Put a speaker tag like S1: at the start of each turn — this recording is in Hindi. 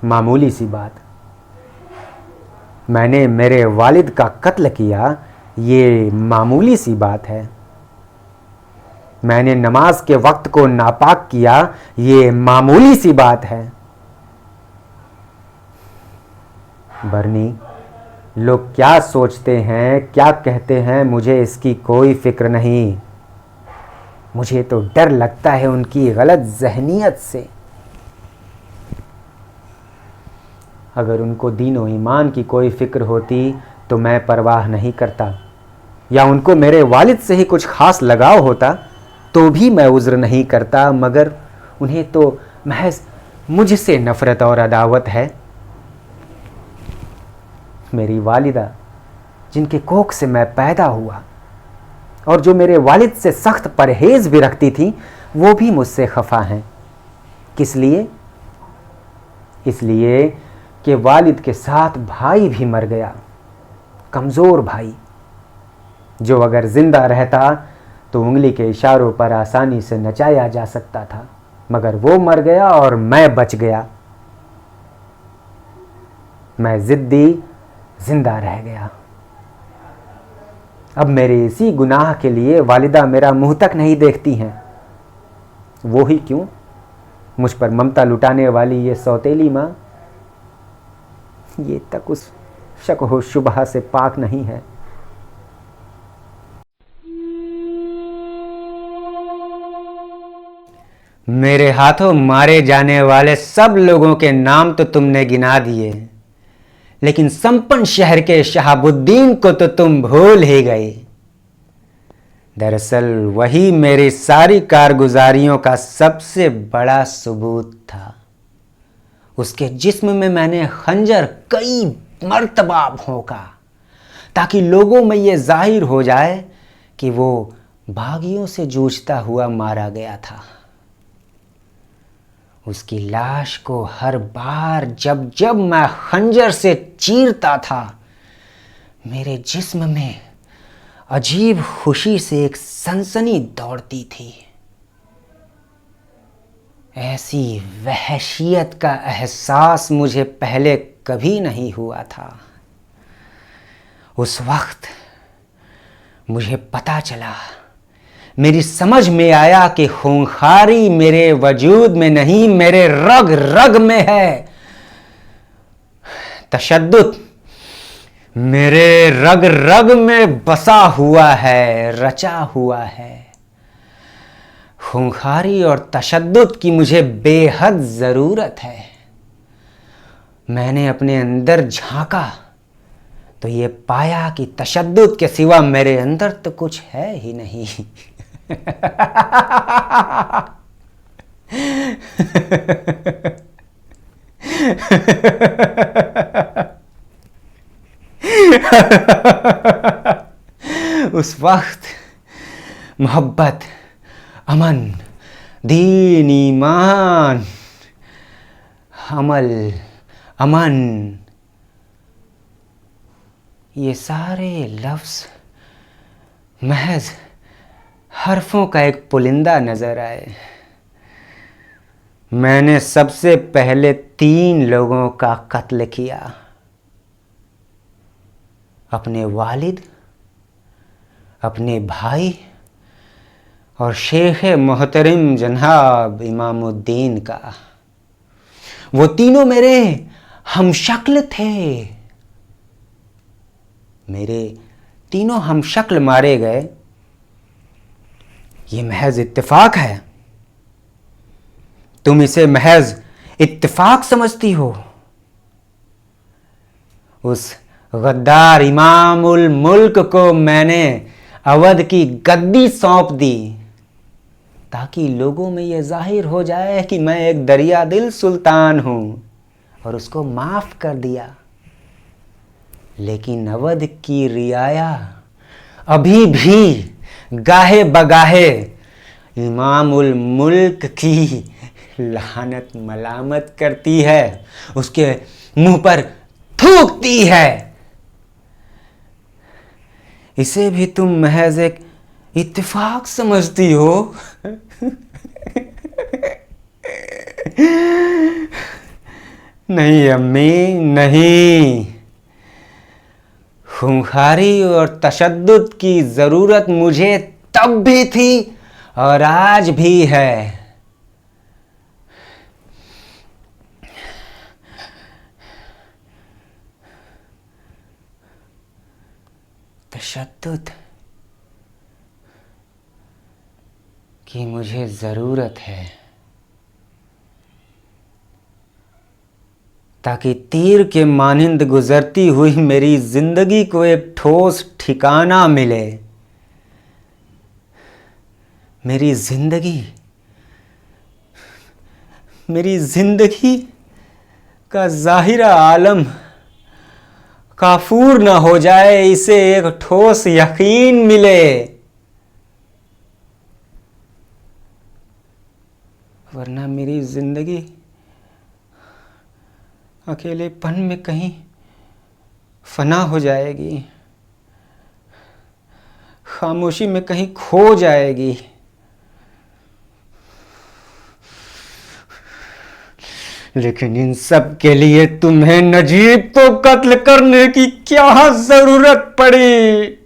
S1: मामूली सी बात। मैंने मेरे वालिद का कत्ल किया, ये मामूली सी बात है। मैंने नमाज के वक्त को नापाक किया, ये मामूली सी बात है। बरनी, लोग क्या सोचते हैं, क्या कहते हैं, मुझे इसकी कोई फिक्र नहीं। मुझे तो डर लगता है उनकी गलत ज़हनियत से। अगर उनको दीन और ईमान की कोई फ़िक्र होती तो मैं परवाह नहीं करता, या उनको मेरे वालिद से ही कुछ ख़ास लगाव होता तो भी मैं उज़्र नहीं करता, मगर उन्हें तो महज मुझसे नफ़रत और अदावत है। मेरी वालिदा, जिनके कोख से मैं पैदा हुआ और जो मेरे वालिद से सख्त परहेज़ भी रखती थी, वो भी मुझसे खफा हैं। किस लिए? इसलिए कि वालिद के साथ भाई भी मर गया, कमज़ोर भाई, जो अगर ज़िंदा रहता तो उंगली के इशारों पर आसानी से नचाया जा सकता था, मगर वो मर गया और मैं बच गया। मैं ज़िद्दी ज़िंदा रह गया। अब मेरे इसी गुनाह के लिए वालिदा मेरा मुंह तक नहीं देखती हैं। वो ही क्यों, मुझ पर ममता लुटाने वाली ये सौतेली माँ, ये तक उस शक हो शुबहा से पाक नहीं है। मेरे हाथों मारे जाने वाले सब लोगों के नाम तो तुमने गिना दिए, लेकिन संपन्न शहर के शहाबुद्दीन को तो तुम भूल ही गए। दरअसल वही मेरी सारी कारगुजारियों का सबसे बड़ा सबूत था। उसके जिस्म में मैंने खंजर कई मर्तबा भोंका, ताकि लोगों में ये जाहिर हो जाए कि वो बागियों से जूझता हुआ मारा गया था। उसकी लाश को हर बार जब जब मैं खंजर से चीरता था, मेरे जिस्म में अजीब खुशी से एक सनसनी दौड़ती थी। ऐसी वहशियत का एहसास मुझे पहले कभी नहीं हुआ था। उस वक्त मुझे पता चला, मेरी समझ में आया कि खूंखारी मेरे वजूद में नहीं, मेरे रग रग में है। तशद्दुद मेरे रग रग में बसा हुआ है, रचा हुआ है। खूंखारी और तशद्दुद की मुझे बेहद ज़रूरत है। मैंने अपने अंदर झांका तो ये पाया कि तशद्दुद के सिवा मेरे अंदर तो कुछ है ही नहीं। उस वक्त मोहब्बत, अमन, दीन, ईमान, अमल, अमन, ये सारे लफ्ज़ महज हरफों का एक पुलिंदा नज़र आए। मैंने सबसे पहले 3 लोगों का कत्ल किया, अपने वालिद, अपने भाई और शेख मोहतरम जनाब इमामुद्दीन का। वो तीनों मेरे हमशक्ल थे। मेरे तीनों हमशक्ल मारे गए, ये महज इत्तेफाक है। तुम इसे महज इत्तेफाक समझती हो। उस गद्दार इमामुल मुल्क को मैंने अवध की गद्दी सौंप दी, ताकि लोगों में यह जाहिर हो जाए कि मैं एक दरिया दिल सुल्तान हूं, और उसको माफ कर दिया। लेकिन अवध की रियाया अभी भी गाहे बगाहे इमामुल मुल्क की लानत मलामत करती है, उसके मुंह पर थूकती है। इसे भी तुम महज एक इत्तेफाक समझती हो। नहीं अम्मी, नहीं। खूंखारी और तशद्दुद की जरूरत मुझे तब भी थी और आज भी है। तशद्दुद की मुझे जरूरत है ताकि तीर के मानिंद गुजरती हुई मेरी जिंदगी को एक ठोस ठिकाना मिले। मेरी जिंदगी का जाहिरा आलम काफूर न हो जाए, इसे एक ठोस यकीन मिले। वरना मेरी जिंदगी अकेलेपन में कहीं फना हो जाएगी, खामोशी में कहीं खो जाएगी। लेकिन इन सब के लिए तुम्हें नजीब को कत्ल करने की क्या जरूरत पड़ी?